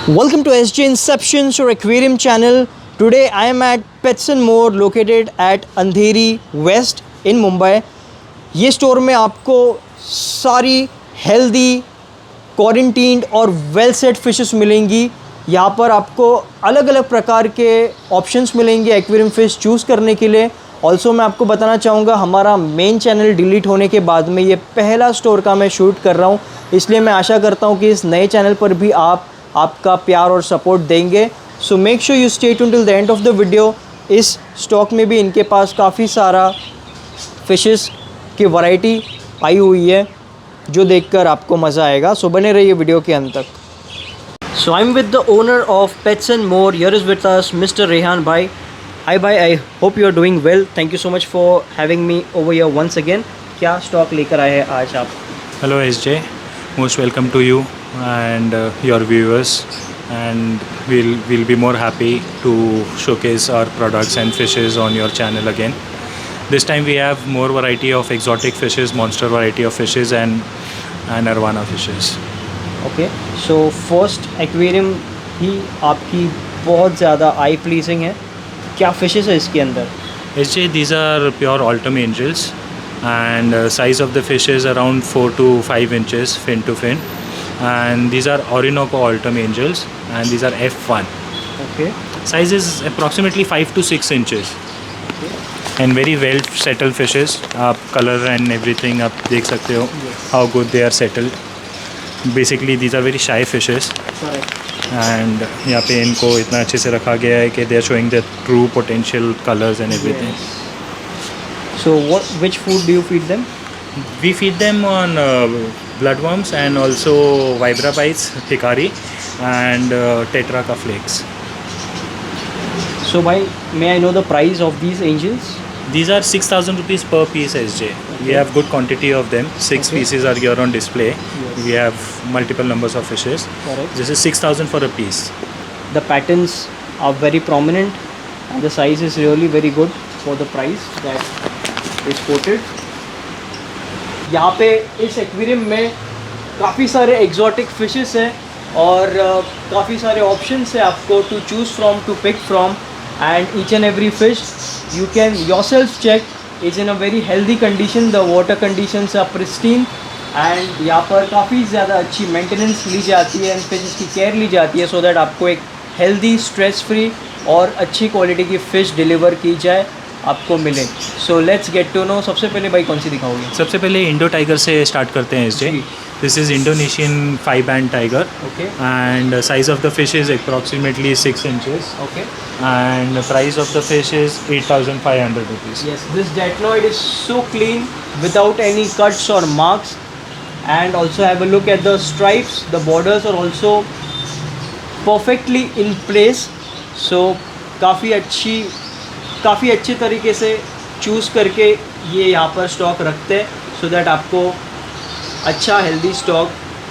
Welcome to SJ Inceptions or Aquarium channel. Today I am at Pets and More located at Andheri West in Mumbai. ये store में आपको सारी healthy क्वारंटीन्ड और well set fishes मिलेंगी। यहाँ पर आपको अलग अलग प्रकार के ऑप्शंस मिलेंगे एक्वेरियम फ़िश चूज़ करने के लिए। ऑल्सो मैं आपको बताना चाहूँगा हमारा मेन चैनल डिलीट होने के बाद में ये पहला स्टोर का मैं शूट कर रहा हूँ, इसलिए मैं आशा करता हूँ कि इस नए चैनल पर भी आपका प्यार और सपोर्ट देंगे। So make sure you stay tuned till the end of the video. इस स्टॉक में भी इनके पास काफ़ी सारा फ़िशेस की वैरायटी आई हुई है जो देखकर आपको मज़ा आएगा। सो बने रहिए वीडियो के अंत तक। So I am with the owner of pets and more. Here is with us mister Rehan भाई। हाय भाई, I hope you are doing well. Thank you so much for having me over here once again. क्या stock लेकर आए हैं आज आप? Hello SJ, most welcome to you and your viewers, and we'll be more happy to showcase our products and fishes on your channel again. This time we have more variety of exotic fishes, monster variety of fishes and arowana fishes. Okay, so first aquarium ही आपकी बहुत ज़्यादा आई pleasing है। क्या fishes है इसके अंदर? SJ, these are pure Altum angels, and size of the fish is around 4 to 5 inches fin to fin, and these are Orinoco Altum angels, and these are F1. Okay Size is approximately 5 to 6 inches. And very well settled fishes. आप color and everything आप देख सकते हो how good they are settled. Basically these are very shy fishes, and यहाँ पे इनको इतना अच्छे से रखा गया है कि they are showing their true potential colors and everything. So which food do you feed them? We feed them on bloodworms and also vibra bites, hikari, and tetra ka flakes. So why may I know the price of these angels? These are 6,000 rupees per piece, SJ. We have good quantity of them. 6 Okay. pieces are here on display. Yes. We have multiple numbers of fishes. Correct. This is 6,000 for a piece. The patterns are very prominent and the size is really very good for the price that is quoted. यहाँ पे इस aquarium में काफ़ी सारे exotic fishes हैं और काफ़ी सारे ऑप्शंस हैं आपको to choose from, to pick from, and each and every fish you can yourself check is in a very healthy condition. The water conditions are pristine and यहाँ पर काफ़ी ज़्यादा अच्छी मेंटेनेंस ली जाती है एंड फिशेस की केयर ली जाती है सो दैट आपको एक हेल्दी, स्ट्रेस फ्री और अच्छी क्वालिटी की फ़िश डिलीवर की जाए, आपको मिले। So let's get to know. सबसे पहले भाई कौन सी दिखाओगे? सबसे पहले इंडो टाइगर से स्टार्ट करते हैं SJ. Ji. This is Indonesian 5-band tiger. Okay And size of the fish is approximately 6 inches. Okay And the price of the fish is 8,500 rupees. Yes, this Datnoid is so clean without any cuts or marks, and also have a look at the stripes. The borders are also perfectly in place. So काफ़ी अच्छे तरीके से choose करके ये यहाँ पर stock रखते हैं so that आपको अच्छा हेल्दी स्टॉक,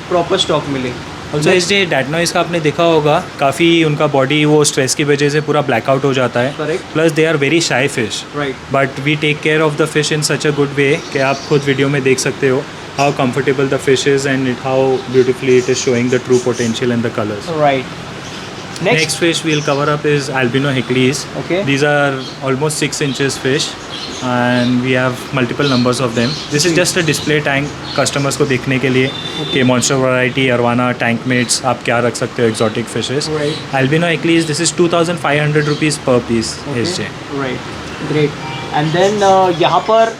प्रॉपर स्टॉक मिले। ऑल्सो SJ, डैटनॉइज का आपने देखा होगा, काफ़ी उनका बॉडी वो स्ट्रेस की वजह से पूरा ब्लैकआउट हो जाता है। Correct. Plus they are very shy fish, right. But we take care of the fish in such a good way कि आप खुद वीडियो में देख सकते हो how comfortable the fish is and it how beautifully it is showing the true potential and the colours. Right. Next fish we'll cover up is albino heckley's. Okay. These are almost 6 inches fish, and we have multiple numbers of them. This is just a display tank customers को देखने के लिए कि monster variety, arowana, tank mates आप क्या रख सकते हो exotic fishes. Right. Albino heckley's, this is 2,500 rupees per piece. SJ. Right, great. And then यहाँ पर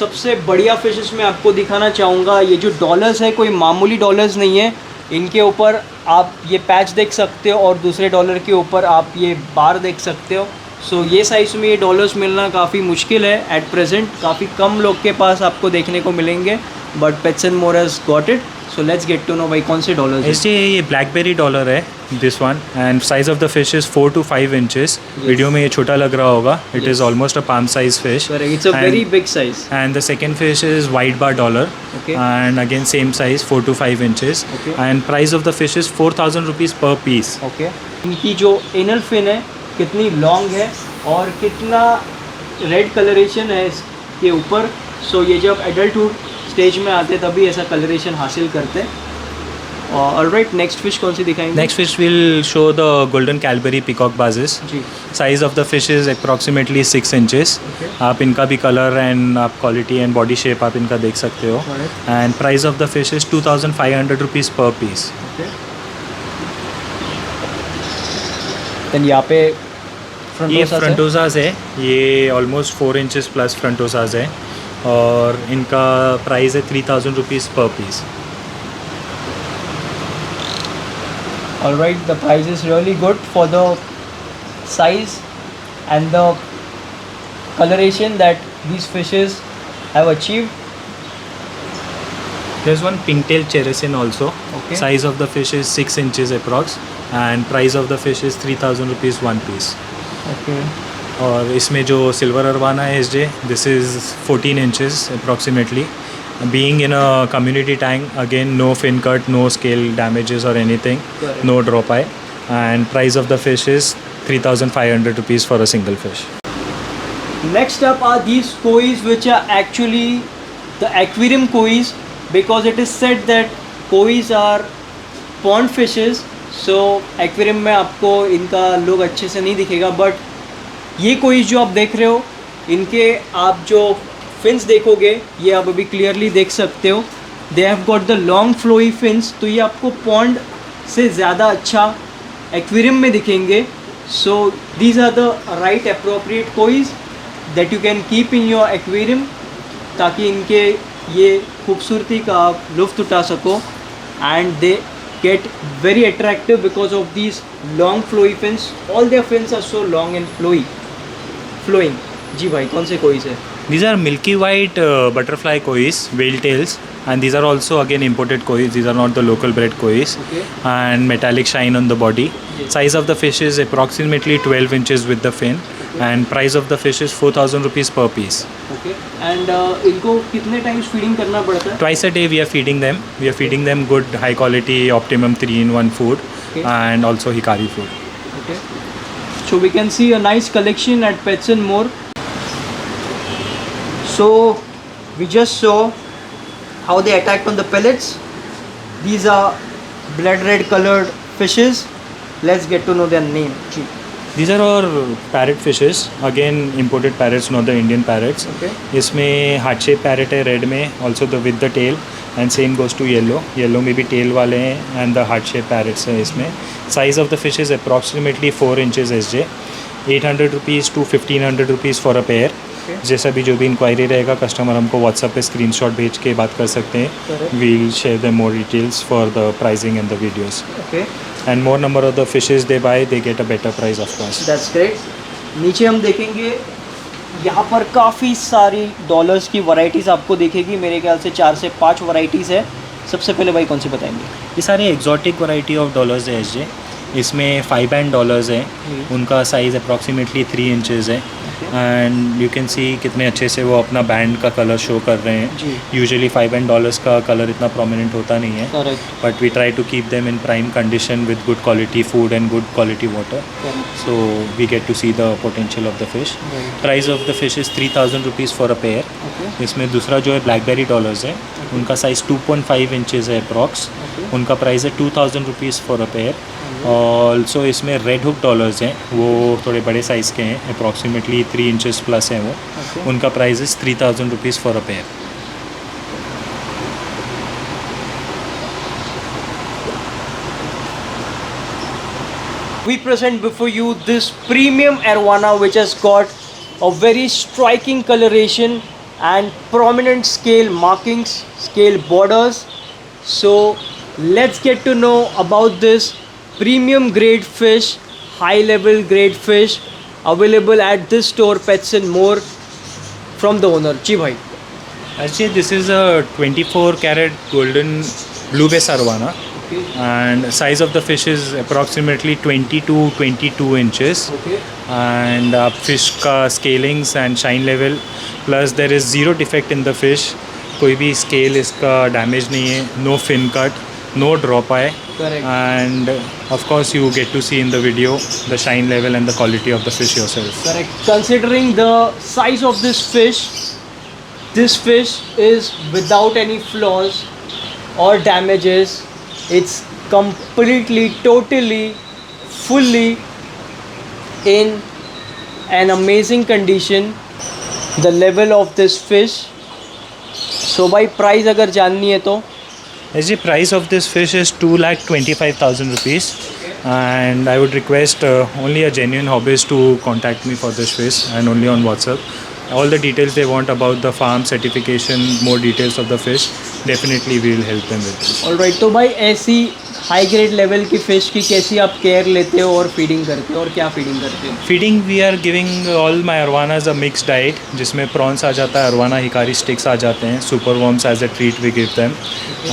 सबसे बढ़िया फिशेस मैं आपको दिखाना चाहूँगा। ये जो डॉलर्स है कोई मामूली डॉलर्स नहीं है। इनके ऊपर आप ये पैच देख सकते हो और दूसरे डॉलर के ऊपर आप ये बार देख सकते हो। सो ये साइज़ में ये डॉलर्स मिलना काफ़ी मुश्किल है एट प्रेजेंट। काफ़ी कम लोग के पास आपको देखने को मिलेंगे, but pets and more has got it. So let's get to know भाई कौन से डॉलर्स हैं? SJ, ये ब्लैकबेरी डॉलर है, this one, and size of the fish is 4 to 5 inches. Video में ये छोटा लग रहा होगा. It is almost a palm size fish. It's a very big size. And the second fish is white bar dollar. Okay. And again same size, 4 to 5 inches. Okay. And price of the fish is 4,000 rupees per piece. Okay. इनकी जो anal fin है कितनी long है और कितना red colouration है इसके ऊपर। सो ये जब एडल्टहुड स्टेज में आते तभी ऐसा कलरेशन हासिल करते हैं। ऑलराइट, नेक्स्ट फिश कौन सी दिखाएंगे? Next fish will show the golden Calvary peacock basis. Ji. Size of the fish is approximately 6 inches. Okay. आप इनका भी कलर एंड आप क्वालिटी एंड बॉडी शेप आप इनका देख सकते हो. Alright. And price of the fish is 2500 rupees per piece. Okay. Then यहाँ पे ये फ्रंटोसास है. फ्रंटोसाज है. ये ऑलमोस्ट 4 इंचेस प्लस फ्रंटोसाज है और इनका प्राइस है 3000 rupees per piece. Alright, the price is really good for the size and the coloration that these fishes have achieved. There's one pink-tailed cheresin also. Okay. Size of the fish is 6 inches approx and price of the fish is 3000 rupees one piece. Okay. और इसमें जो silver arowana है SJ, this is 14 inches approximately. Being in a community tank, again no fin cut, no scale damages or anything, Correct. no drop eye, and price of the fish is 3500 rupees for a single fish. Next up are these kois, which are actually the aquarium kois, because it is said that kois are pond fishes. So aquarium में आपको इनका लोग अच्छे से नहीं दिखेगा, but ये कोइस जो आप देख रहे हो, इनके आप जो फिन्स देखोगे ये आप अभी क्लियरली देख सकते हो. They have got the long flowy fins, तो ये आपको पॉन्ड से ज़्यादा अच्छा एक्वेरियम में दिखेंगे. So these are the right appropriate kois that you can keep in your aquarium, ताकि इनके ये खूबसूरती का आप लुफ्त उठा सको. And they get very attractive because of these long flowy fins. All their fins are so long and flowing. जी भाई, कौन से कोइज है? These are milky white butterfly kois, whale tails, and these are also again imported kois. These are not the local bred kois. Okay. And metallic shine on the body. Yes. Size of the fish is approximately 12 inches with the fin. Okay. And price of the fish is 4000 rupees per piece. Okay. And इनको कितने times feeding करना पड़ता है? Twice a day we are feeding them. We are feeding them good high quality optimum 3-in-1 food. Okay. And also hikari food. Okay. So we can see a nice collection at Pets and More. So we just saw how they attacked on the pellets. These are blood red colored fishes. Let's get to know their name. These are our parrot fishes. Again imported parrots, not the Indian parrots. Okay. इसमें heart shape parrot है red में, also the with the tail, and same goes to yellow. Yellow में भी tail वाले हैं and the heart shape parrots हैं इसमें. Size of the fish is approximately 4 inches SJ. 800 rupees to 1500 rupees for a pair. जैसा भी जो भी इंक्वायरी रहेगा कस्टमर हमको व्हाट्सएप पे स्क्रीनशॉट भेज के बात कर सकते हैं. Correct. We'll share the more details for the pricing and the videos. Okay. And more number of the fishes they buy they get a better price of course. That's great. नीचे हम देखेंगे, यहाँ पर काफ़ी सारी डॉलर्स की varieties आपको दिखेगी. मेरे ख्याल से 4 से 5 वैरायटीज़ है. सबसे पहले भाई कौन सी बताएंगे? ये सारे एग्जॉटिक वैरायटी ऑफ डॉलर्स है SJ. इसमें 5 बैंड डॉलर्स हैं. उनका साइज़ अप्रॉक्सीमेटली 3 इंचेस है. एंड यू कैन सी कितने अच्छे से वो अपना बैंड का कलर शो कर रहे हैं. यूजुअली 5 बैंड डॉलर्स का कलर इतना प्रोमिनेंट होता नहीं है. Correct. But we try to keep them in prime condition with good quality food and good quality water. So we get to see the potential of the fish. Right. Price of the fish is 3000 rupees for a pair. Okay. इसमें दूसरा जो है blackberry dollars है. उनका size 2.5 inches है approx. Okay. उनका price है 2000 rupees for a pair. Also इसमें रेड हुक डॉलर्स हैं, वो थोड़े बड़े साइज़ के हैं, अप्रॉक्सीमेटली 3 इंचेस प्लस हैं वो. Okay. उनका price is 3000 rupees for a pair. We present before you this premium arowana, which has got a very striking coloration and prominent scale markings, scale borders. So let's get to know about this premium grade fish, high level grade fish available at this store Pets and More from the owner. जी भाई. Actually this is a 24 carat golden blue base arowana. And size of the fish is approximately 20 to 22 inches. Okay. And fish का scalings and shine level plus there is zero defect in the fish. कोई भी scale इसका damage नहीं है. No fin cut, no drop eye. Correct. And of course you get to see in the video the shine level and the quality of the fish yourself. Correct. Considering the size of this fish is without any flaws or damages. It's completely, totally, fully in an amazing condition. The level of this fish. So भाई price अगर जाननी है तो As the price of this fish is 2,25,000 rupees, and I would request only a genuine hobbyist to contact me for this fish, and only on WhatsApp. All the details they want about the farm certification, more details of the fish, definitely we will help them with this. Alright. तो भाई ऐसी high grade level की fish की कैसी आप care लेते हो और फीडिंग करते हो, और क्या फीडिंग करते हो? Feeding, we are giving all my arwanas a mixed diet, जिसमें prawns आ जाता है, arwana hikari sticks आ जाते हैं, super worms as a treat we give them.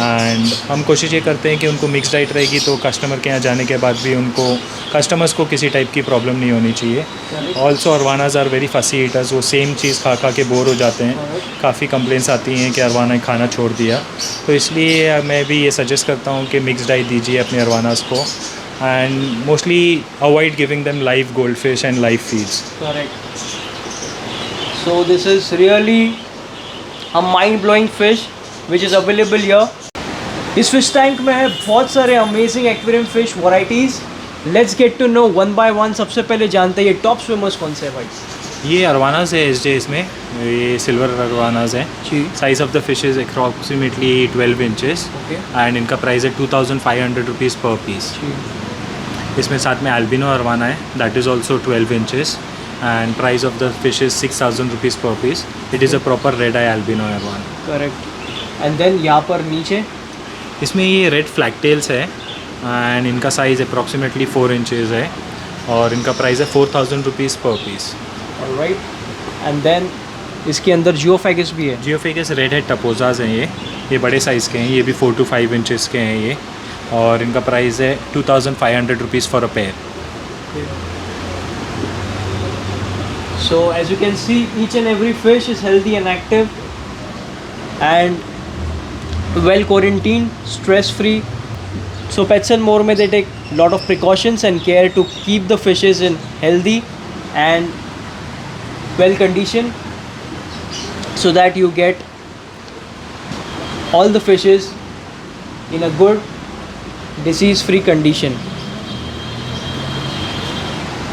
And हम कोशिश ये करते हैं कि उनको मिक्स डाइट रहेगी तो कस्टमर के यहाँ जाने के बाद भी उनको कस्टमर्स को किसी टाइप की प्रॉब्लम नहीं होनी चाहिए. ऑल्सो अरवानाज आर वेरी फसी ईटर्स, वो सेम चीज़ खा खा के बोर हो जाते हैं. काफ़ी कंप्लेंट्स आती हैं कि अरवाना खाना छोड़ दिया, तो इसलिए मैं भी ये सजेस्ट करता हूँ कि मिक्स डाइट दीजिए अपने अरवानाज को, and mostly avoid giving them live gold fish and live feeds. Correct. So this is really a mind blowing fish which is available here. इस फिश टैंक में है बहुत सारे amazing aquarium fish varieties. Let's get to know one by one. सबसे पहले जानते हैं ये टॉप स्विमर्स कौन से है भाई? ये अरवानाज है एसजे, इसमें ये सिल्वर अरवानाज हैं. जी. Size of the fish is approximately 12 inches, okay. And इनका प्राइस है 2,500 रुपीज़ पर पीस. इसमें साथ में एल्बिनो अरवाना है, that is also 12 inches, and price of the fish is 6,000 rupees per piece. It is a proper red eye albino arowana. Correct. And then यहाँ पर नीचे इसमें ये रेड फ्लैगटेल्स है, एंड इनका साइज़ अप्रॉक्सीमेटली 4 इंचेस है, और इनका प्राइस है 4,000 rupees per piece. Alright. And then इसके अंदर जियोफैगस भी है. जियोफिगस रेड हेड टपोजाज हैं ये बड़े साइज़ के हैं. ये भी 4 to 5 इंचेस के हैं ये, और इनका प्राइस है 2,500 rupees for a pair. So as you can see, each and every fish is healthy and active and well quarantined, stress free. So Pets and More में they take lot of precautions and care to keep the fishes in healthy and well condition, so that you get all the fishes in a good disease free condition.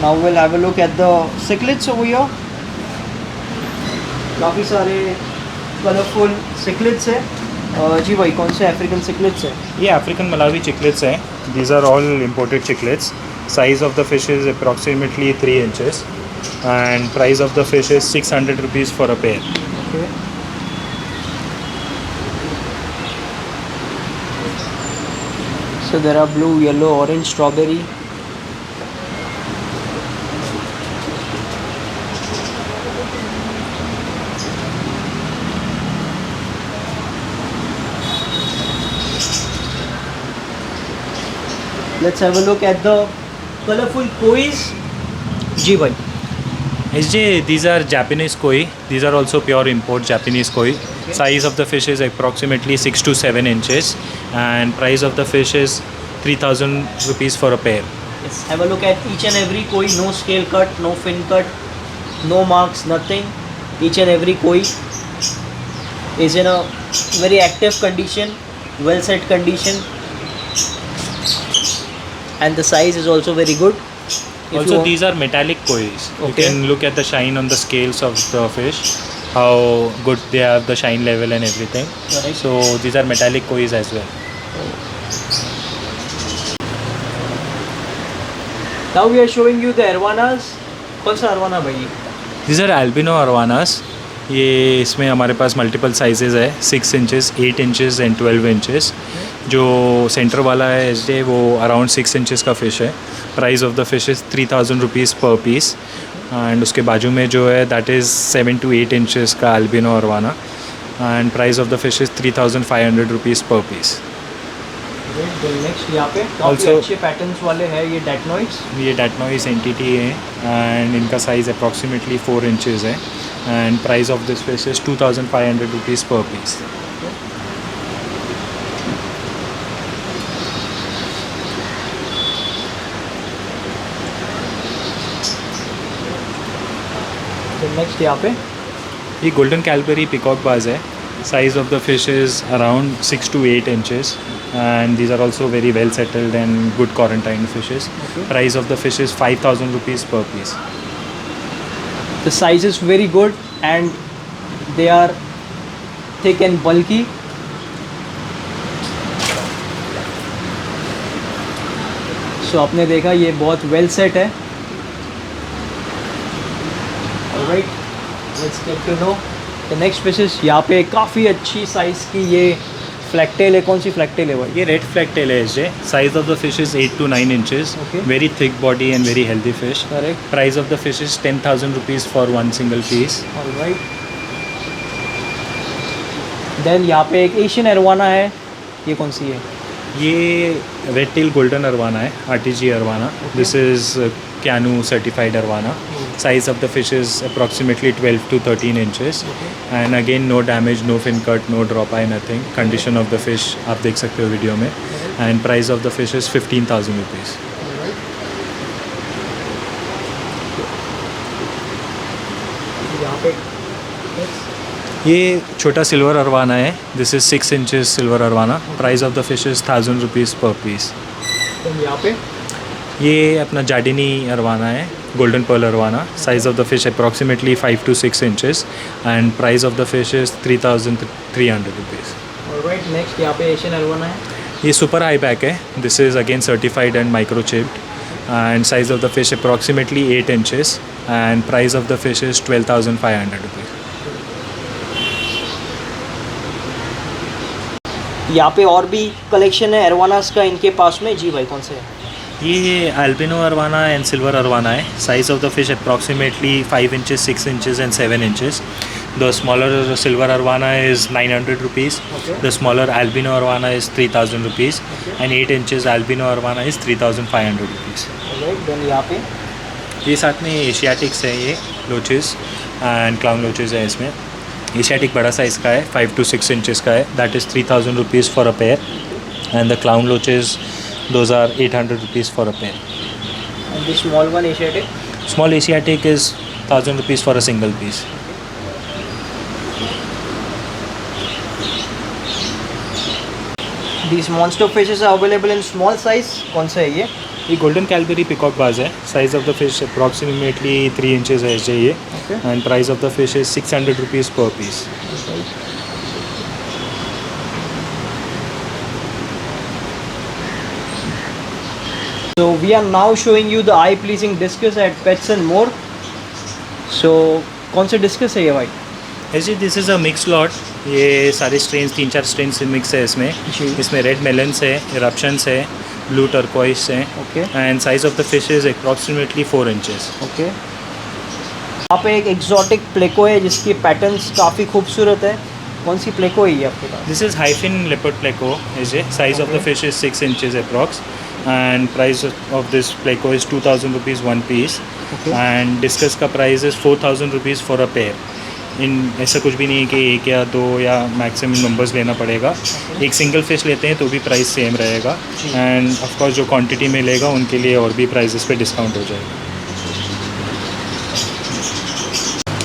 Now we'll have a look at the cichlids over here. काफ़ी सारे colourful cichlids है. जी भाई, कौन से African cichlids है? ये African Malawi cichlids हैं. These are all imported cichlids. Size of the fish is approximately 3 inches, and price of the fish is 600 rupees for a pair. Okay. So there are blue, yellow, orange, strawberry. Let's have a look at the colorful kois. जी भाई. These are Japanese koi. These are also pure import Japanese koi. Size of the fish is approximately 6 to 7 inches, and price of the fish is 3,000 rupees for a pair. Let's have a look at each and every koi. No scale cut, no fin cut, no marks, nothing. Each and every koi is in a very active condition, well set condition, and the size is also very good. If Also, you want- these are metallic kois. You Okay. can look at the shine on the scales of the fish, how good they have the shine level and everything. Correct. So these are metallic kois as well. Now we are showing you the arwanas. कौन सा arwana भाई? These are albino arwanas. ये इसमें हमारे पास multiple sizes है, 6 inches, 8 inches and 12 inches. जो centre वाला है एसजे, वो अराउंड 6 इंचेस का फ़िश है. Price of the fish is 3,000 rupees per piece, and उसके बाजू में जो है दैट इज़ 7 to 8 इंचेस का albino arowana, and price of the fish is 3,500 rupees per piece. Next यहाँ पे काफ़ी Also- अच्छे पैटर्न्स वाले हैं ये डेटनॉइड्स. ये डेटनॉइस एंटिटी है, एंड इनका साइज़ अप्रॉक्सीमेटली 4 इंचेस है, and price of this fish is 2,500 rupees per piece. Next यहाँ पे ये गोल्डन कैलबरी पिकॉक बाज है. Size of the fish is around 6 to 8 inches, and these are also very well settled and good quarantine fishes. Okay. Price of the fish is 5,000 rupees per piece. The size is very good and they are thick and bulky. So आपने देखा ये बहुत well set है. Alright, let's get to know the next fishes. यहाँ पे काफ़ी अच्छी size की ये फ्लैगटेल है. कौन सी फ्लैगटेल है भाई? ये red flag-tail है SJ. Size of the fish is 8 to 9 inches. Okay. Very thick body and very healthy fish. Correct. Price of the fish is 10,000 rupees for one single piece. Alright. Then यहाँ पे एक Asian arowana है. ये कौन सी है? ये red tell golden arowana है, RTG arowana. This is Keanu certified arowana. Size of the fish is approximately 12 to 13 inches. And again no damage, no fin cut, no drop eye, nothing. Condition of the fish आप देख सकते हो video में. And price of the fish is 15,000 rupees. यहाँ पे ये छोटा silver arowana है. This is 6 inches silver arowana. Price of the fish is 1,000 rupees per piece. यहाँ पे ये अपना जाडिनी अरवाना है, golden pearl arowana. Size of the fish approximately 5 to 6 inches, and price of the fish is 3,300 rupees. Alright. Next यहाँ पे Asian arowana है. ये super high back है. This is again certified and microchipped, and size of the fish approximately 8 inches, and price of the fish is 12,500 rupees. यहाँ पे और भी collection है अरवानास का इनके पास में. जी भाई कौन से है? ये albino arowana and silver arowana है. Size of the fish approximately 5 inches, 6 inches and 7 inches. The smaller silver arwana is 900 rupees. Okay. The smaller albino arwana is 3,000 rupees. And 8 inches albino arwana is 3,500 rupees. Alright. Then यहाँ पे ये साथ में एशियाटिक्स है, ये loaches and clown loaches है. इसमें Asiatic बड़ा साइज़ का है, 5 to 6 inches का है. That is 3,000 rupees for a pair. And the clown loaches, those are 800 rupees for a pair. And the small one Asiatic. Small Asiatic is 1,000 rupees for a single piece. These monster fishes are available in small size. कौन सा है ये? ये golden Calgary peacock बाज है. Size of the fish approximately 3 inches है SJ ये. Okay. And price of the fish is 600 rupees per piece. So we are now showing you the eye-pleasing discus at Pets and More. So कौन से discus है ये भाई? SJ this is a mix lot. ये सारे strains 3-4 strains mix है इसमें. जी. इसमें रेड मेलन्स है, इरप्शंस है, ब्लू टर्कोइस है. Okay. And size of the fish is approximately 4 inches. Okay. यहाँ पे एक एक्जॉटिक प्लेको है जिसकी पैटर्न्स काफ़ी खूबसूरत है. कौन सी प्लेको है ये आपके पास? This is hyphen leopard pleco, SJ. Size of the fish is 6 inches approx. And price of this pleco is 2,000 rupees one piece. Okay. And discus का price is 4,000 rupees for a pair. इन ऐसा कुछ भी नहीं है कि एक या दो या मैक्सिमम नंबर्स लेना पड़ेगा. एक सिंगल फिश लेते हैं तो भी प्राइस सेम रहेगा. एंड ऑफ कोर्स जो क्वांटिटी में लेगा उनके लिए और भी प्राइसेस पे डिस्काउंट हो जाएगा.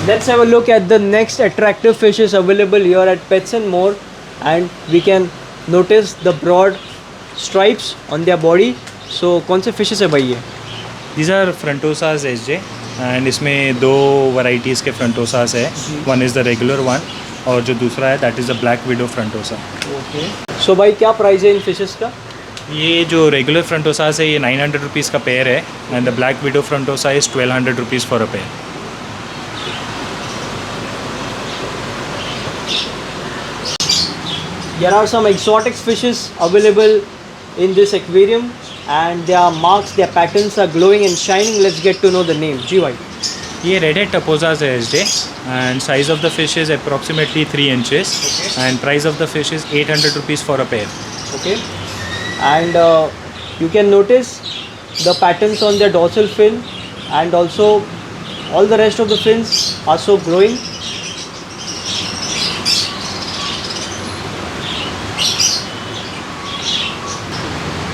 Let's have a look at the next attractive fishes available here at Pets and More, and we can notice the broad stripes on their body. So कौन से fishes है भाई ये? These are frontosas SJ. And इसमें दो varieties के frontosas है. One is the regular one, और जो दूसरा है that is the black widow frontosa. Okay. So भाई क्या प्राइस है इन फिशेस का? ये जो रेगुलर फ्रंटोसास है ये 900 रुपीज़ का पेयर है. And the black widow frontosa is 1,200 rupees for a pair. There are some exotic fishes available in this aquarium, and their marks, their patterns are glowing and shining. Let's get to know the name. जी भाई. ये red head टपोजाज है SJ. And size of the fish is approximately 3 inches. And price of the fish is 800 rupees for a pair. Okay. And you can notice the patterns on their dorsal fin, and also all the rest of the fins are so glowing.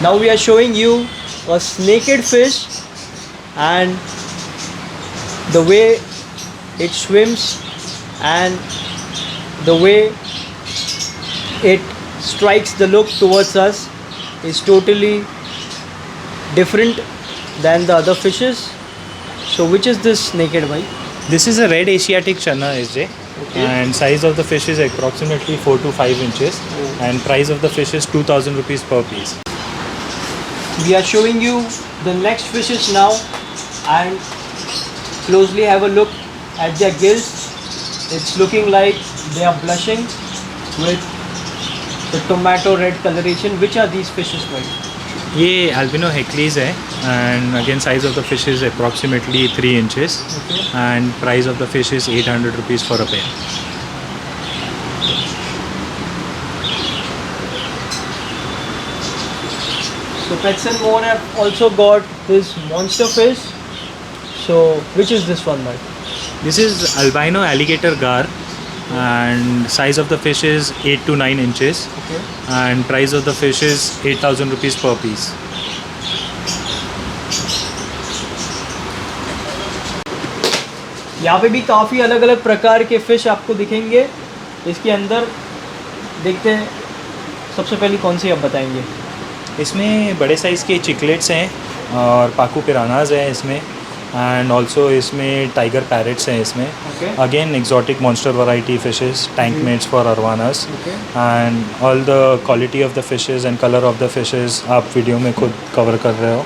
Now we are showing you a snake-head fish, and the way it swims and the way it strikes the look towards us is totally different than the other fishes. So which is this naked bhai? This is a red Asiatic chana SJ. Okay. And size of the fish is approximately 4 to 5 inches. And price of the fish is 2,000 rupees per piece. We are showing you the next fishes now, and closely have a look at their gills. It's looking like they are blushing with the tomato red coloration. Which are these fishes, right? ये albino heckley's है, and again size of the fish is approximately 3 inches. Okay. And price of the fish is 800 rupees for a pair. So Pets and More have also got this monster fish. So which is this one, right? This is albino alligator gar, and size of the fish is 8 to 9 inches. Okay. And price of the fish is 8,000 rupees per piece. यहाँ पे भी काफ़ी अलग अलग प्रकार के fish आपको दिखेंगे इसके अंदर। देखते हैं सबसे पहले कौन सी आप बताएंगे। इसमें बड़े साइज़ के चिकलेट्स हैं और पाकू पिरानाज हैं इसमें, एंड ऑल्सो इसमें टाइगर पैरेट्स हैं इसमें। Okay. Again exotic monster variety fishes, tank mates for arowanas, Okay. And all the quality of the fishes and colour of the fishes आप वीडियो में खुद कवर कर रहे हो।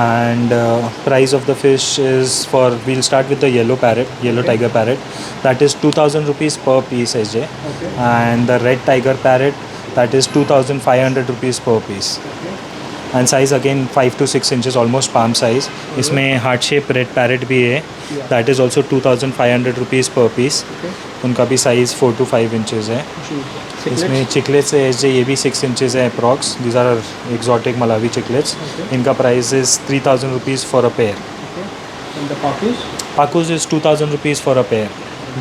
And price of the fish is for, we'll start with the yellow parrot, yellow Okay. tiger parrot, that is 2,000 rupees per piece SJ. Okay. And the red tiger parrot, that is 2,500 rupees per piece. Okay. And size again 5 to 6 inches, almost palm size. इसमें heart shape red parrot भी है, Yeah. that is also 2,500 rupees per piece. Okay. उनका भी size 4 to 5 inches है। इसमें Chiclets है SJ, ये भी 6 inches है approx. These are exotic Malawi chicklets. Okay. इनका price is 3,000 rupees for a pair. Okay. And the pakus? Pakus is 2,000 rupees for a pair.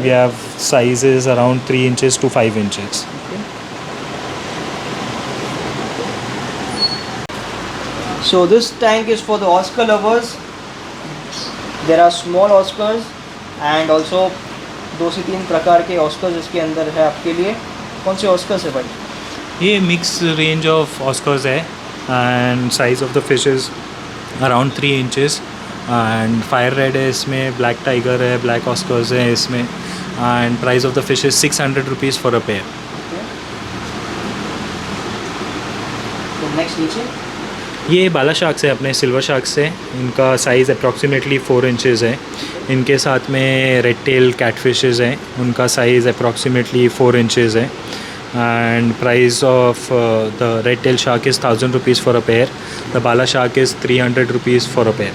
We have sizes around 3 inches to 5 inches. Okay. So this tank is for the Oscar lovers. There are small Oscars and also 2 से 3 प्रकार के Oscars इसके अंदर है आपके लिए। कौन से Oscars है भाई? ये मिक्स रेंज ऑफ ऑस्कर्स है, and size of the fish is around 3 inches. And fire red है इसमें, ब्लैक टाइगर है, ब्लैक ऑस्कर्स है इसमें, and price of the fish is 600 rupees for a pair. तो नेक्स्ट नीचे ये बाला शार्क्स है अपने सिल्वर शार्क्स है, इनका साइज़ अप्रॉक्सीमेटली 4 इंचेस है। इनके साथ में रेड टेल कैटफिशेस हैं, उनका साइज़ अप्रॉक्सीमेटली 4 इंचेस है। And price of the red tell shark is 1,000 rupees for a pair. The Bala shark is 300 rupees for a pair.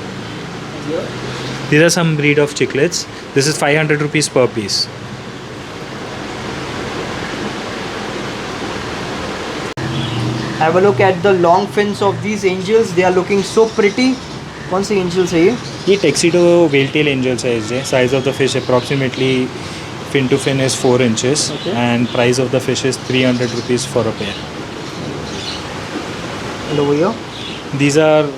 These are some breed of chicklets. This is 500 rupees per piece. have a look at the long fins of these angels. They are looking so pretty. कौन से angels है ये? ये Tuxedo whale tail angels है SJ. Size of the fish approximately fin to fin is 4 inches. Okay. And price of the fish is 300 rupees for a pair. And over here? These are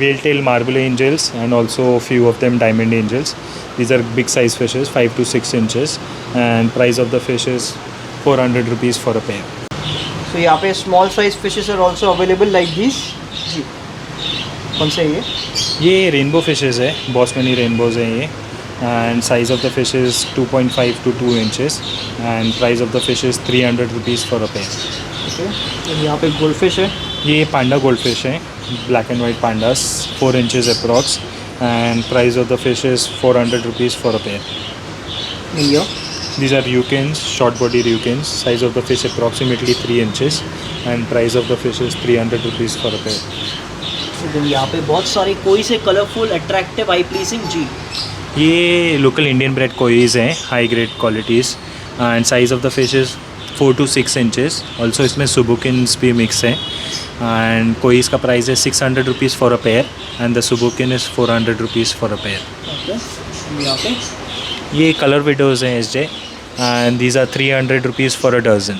whale tail marble angels and also a few of them diamond angels. These are big size fishes, 5 to 6 inches, and price of the fish is 400 rupees for a pair. So यहाँ पे small size fishes are also available like these. जी कौन से है ये rainbow fishes है, बॉस्मनी rainbows हैं ये, and size of the fish is 2.5 to 2 inches, and price of the fish is 300 rupees for a pair. Okay. यहाँ पे गोल्ड फिश है। ये पांडा गोल्ड फिश है, black and white pandas, 4 inches approx, and price of the fish is 400 rupees for a pair. India These are Ryukins, short body Ryukins. Size of the fish approximately 3 inches, and price of the fish is 300 rupees for a pair. यहाँ पे बहुत सारे कोई से colourful attractive I pleasing जी। ये local Indian bread कोईज हैं, high grade qualities, and size of the fish is 4 to 6 inches. Also इसमें सुबुकिन्स भी मिक्स हैं, एंड कोईज का प्राइस है 600 rupees for a pair, and the subukin is 400 rupees for a pair. Okay. यहाँ पे ये colour widows हैं SJ, and these are 300 rupees for a dozen.